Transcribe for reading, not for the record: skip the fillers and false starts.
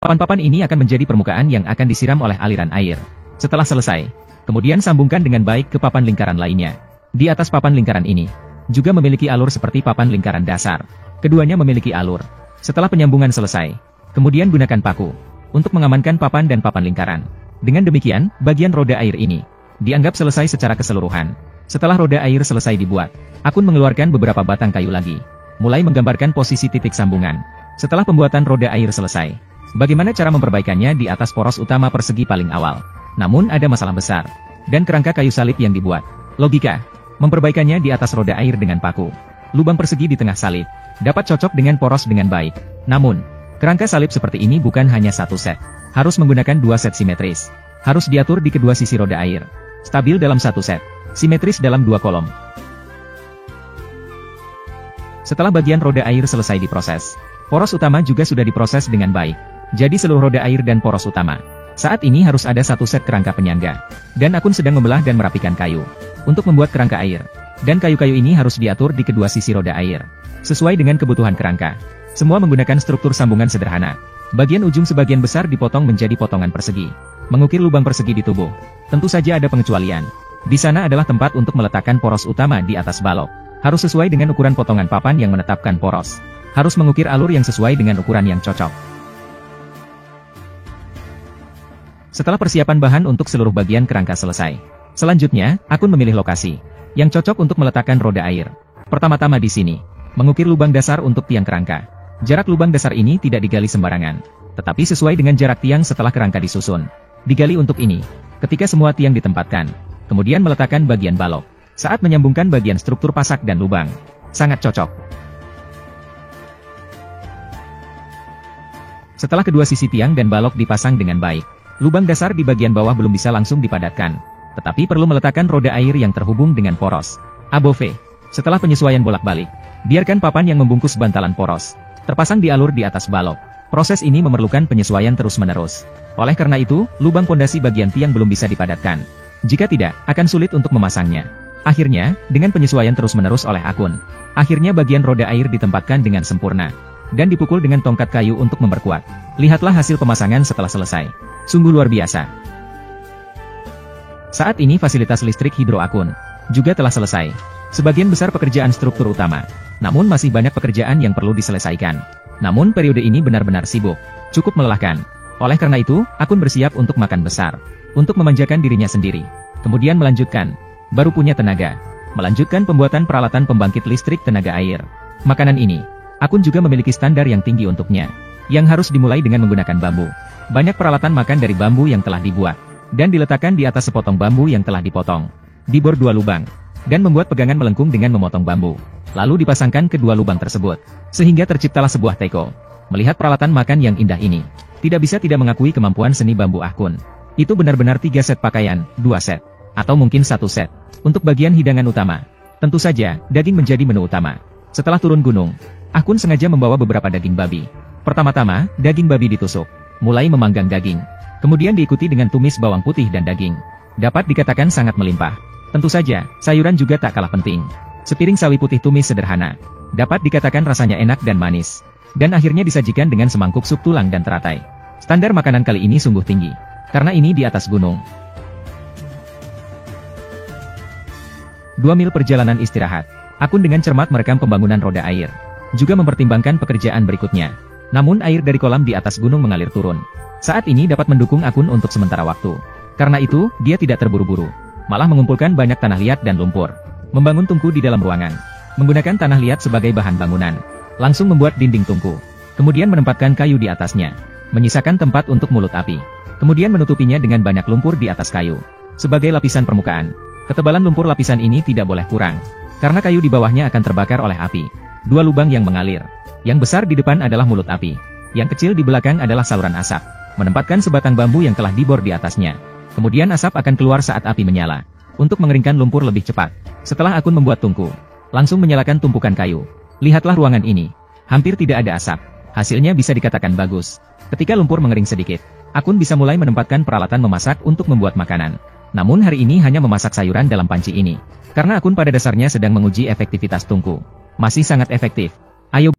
Papan-papan ini akan menjadi permukaan yang akan disiram oleh aliran air. Setelah selesai, kemudian sambungkan dengan baik ke papan lingkaran lainnya. Di atas papan lingkaran ini, juga memiliki alur seperti papan lingkaran dasar. Keduanya memiliki alur. Setelah penyambungan selesai, kemudian gunakan paku untuk mengamankan papan dan papan lingkaran. Dengan demikian, bagian roda air ini dianggap selesai secara keseluruhan. Setelah roda air selesai dibuat, Akun mengeluarkan beberapa batang kayu lagi, mulai menggambarkan posisi titik sambungan. Setelah pembuatan roda air selesai, bagaimana cara memperbaikannya di atas poros utama persegi paling awal? Namun ada masalah besar, dan kerangka kayu salib yang dibuat. Logika, memperbaikannya di atas roda air dengan paku. Lubang persegi di tengah salib, dapat cocok dengan poros dengan baik. Namun, kerangka salib seperti ini bukan hanya satu set. Harus menggunakan dua set simetris. Harus diatur di kedua sisi roda air. Stabil dalam satu set. Simetris dalam dua kolom. Setelah bagian roda air selesai diproses, poros utama juga sudah diproses dengan baik. Jadi seluruh roda air dan poros utama. Saat ini harus ada satu set kerangka penyangga. Dan Akun sedang membelah dan merapikan kayu untuk membuat kerangka air. Dan kayu-kayu ini harus diatur di kedua sisi roda air, sesuai dengan kebutuhan kerangka. Semua menggunakan struktur sambungan sederhana. Bagian ujung sebagian besar dipotong menjadi potongan persegi. Mengukir lubang persegi di tubuh. Tentu saja ada pengecualian. Di sana adalah tempat untuk meletakkan poros utama di atas balok. Harus sesuai dengan ukuran potongan papan yang menetapkan poros. Harus mengukir alur yang sesuai dengan ukuran yang cocok. Setelah persiapan bahan untuk seluruh bagian kerangka selesai, selanjutnya, Akun memilih lokasi yang cocok untuk meletakkan roda air. Pertama-tama di sini, mengukir lubang dasar untuk tiang kerangka. Jarak lubang dasar ini tidak digali sembarangan, tetapi sesuai dengan jarak tiang setelah kerangka disusun. Digali untuk ini, ketika semua tiang ditempatkan, kemudian meletakkan bagian balok. Saat menyambungkan bagian struktur pasak dan lubang, sangat cocok. Setelah kedua sisi tiang dan balok dipasang dengan baik, lubang dasar di bagian bawah belum bisa langsung dipadatkan, tetapi perlu meletakkan roda air yang terhubung dengan poros. Above. Setelah penyesuaian bolak-balik, biarkan papan yang membungkus bantalan poros terpasang di alur di atas balok. Proses ini memerlukan penyesuaian terus-menerus. Oleh karena itu, lubang pondasi bagian tiang belum bisa dipadatkan. Jika tidak, akan sulit untuk memasangnya. Akhirnya, dengan penyesuaian terus-menerus oleh Akun, akhirnya bagian roda air ditempatkan dengan sempurna, dan dipukul dengan tongkat kayu untuk memperkuat. Lihatlah hasil pemasangan setelah selesai. Sungguh luar biasa. Saat ini fasilitas listrik hidro Akun juga telah selesai. Sebagian besar pekerjaan struktur utama, namun masih banyak pekerjaan yang perlu diselesaikan. Namun periode ini benar-benar sibuk, cukup melelahkan. Oleh karena itu, Akun bersiap untuk makan besar, untuk memanjakan dirinya sendiri. Kemudian melanjutkan, baru punya tenaga, melanjutkan pembuatan peralatan pembangkit listrik tenaga air. Makanan ini, Akun juga memiliki standar yang tinggi untuknya, yang harus dimulai dengan menggunakan bambu. Banyak peralatan makan dari bambu yang telah dibuat, dan diletakkan di atas sepotong bambu yang telah dipotong. Dibor dua lubang, dan membuat pegangan melengkung dengan memotong bambu. Lalu dipasangkan kedua lubang tersebut, sehingga terciptalah sebuah teko. Melihat peralatan makan yang indah ini, tidak bisa tidak mengakui kemampuan seni bambu Akun. Itu benar-benar 3 set pakaian, 2 set, atau mungkin 1 set. Untuk bagian hidangan utama, tentu saja, daging menjadi menu utama. Setelah turun gunung, Akun sengaja membawa beberapa daging babi. Pertama-tama, daging babi ditusuk, mulai memanggang daging. Kemudian diikuti dengan tumis bawang putih dan daging. Dapat dikatakan sangat melimpah. Tentu saja, sayuran juga tak kalah penting. Sepiring sawi putih tumis sederhana. Dapat dikatakan rasanya enak dan manis. Dan akhirnya disajikan dengan semangkuk sup tulang dan teratai. Standar makanan kali ini sungguh tinggi, karena ini di atas gunung. 2 mil perjalanan istirahat. Akun dengan cermat merekam pembangunan roda air. Juga mempertimbangkan pekerjaan berikutnya. Namun air dari kolam di atas gunung mengalir turun. Saat ini dapat mendukung Akun untuk sementara waktu. Karena itu, dia tidak terburu-buru. Malah mengumpulkan banyak tanah liat dan lumpur. Membangun tungku di dalam ruangan. Menggunakan tanah liat sebagai bahan bangunan. Langsung membuat dinding tungku. Kemudian menempatkan kayu di atasnya. Menyisakan tempat untuk mulut api. Kemudian menutupinya dengan banyak lumpur di atas kayu. Sebagai lapisan permukaan. Ketebalan lumpur lapisan ini tidak boleh kurang. Karena kayu di bawahnya akan terbakar oleh api. 2 lubang yang mengalir. Yang besar di depan adalah mulut api. Yang kecil di belakang adalah saluran asap. Menempatkan sebatang bambu yang telah dibor di atasnya. Kemudian asap akan keluar saat api menyala. Untuk mengeringkan lumpur lebih cepat. Setelah Akun membuat tungku, langsung menyalakan tumpukan kayu. Lihatlah ruangan ini. Hampir tidak ada asap. Hasilnya bisa dikatakan bagus. Ketika lumpur mengering sedikit, Akun bisa mulai menempatkan peralatan memasak untuk membuat makanan. Namun hari ini hanya memasak sayuran dalam panci ini. Karena Akun pada dasarnya sedang menguji efektivitas tungku. Masih sangat efektif. Ayo